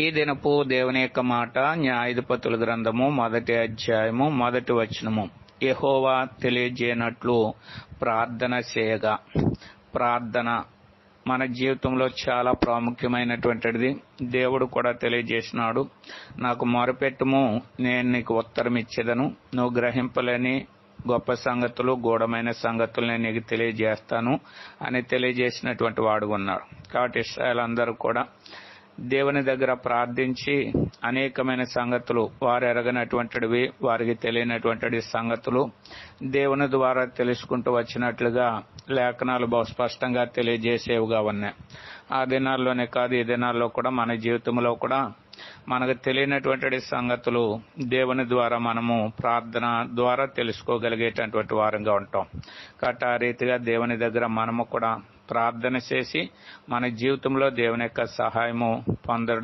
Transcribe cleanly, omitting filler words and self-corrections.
ఈ దినపు దేవుని యొక్క మాట న్యాయాధిపతుల గ్రంథము 1వ అధ్యాయము 1వ వచనము. యెహోవా తెలియజేయనట్లు ప్రార్థన చేయగా. ప్రార్థన మన జీవితంలో చాలా ప్రాముఖ్యమైనటువంటిది. దేవుడు కూడా తెలియజేసినాడు, నాకు మొరపెట్టుము, నేను నీకు ఉత్తరం ఇచ్చేదను, నువ్వు గ్రహింపలేని గొప్ప సంగతులు, గూఢమైన సంగతులు నేను నీకు తెలియజేస్తాను అని తెలియజేసినటువంటి వాడు ఉన్నాడు. కాబట్టి ఇశ్రాయేలు అందరూ కూడా దేవుని దగ్గర ప్రార్థించి అనేకమైన సంగతులు, వారు ఎరగనటువంటివి, వారికి తెలియనటువంటి సంగతులు దేవుని ద్వారా తెలుసుకుంటూ వచ్చినట్లుగా లేఖనాలు బహు స్పష్టంగా తెలియజేసేవిగా ఉన్నాయి. ఆ దినాల్లోనే కాదు, ఈ దినాల్లో కూడా మన జీవితంలో కూడా మనకు తెలియనటువంటి సంగతులు దేవుని ద్వారా మనము ప్రార్థన ద్వారా తెలుసుకోగలిగేటటువంటి వారంగా ఉంటాం. కాబట్టి ఆ రీతిగా దేవుని దగ్గర మనము కూడా ప్రార్థన చేసి మన జీవితంలో దేవుని యొక్క సహాయము పొందడం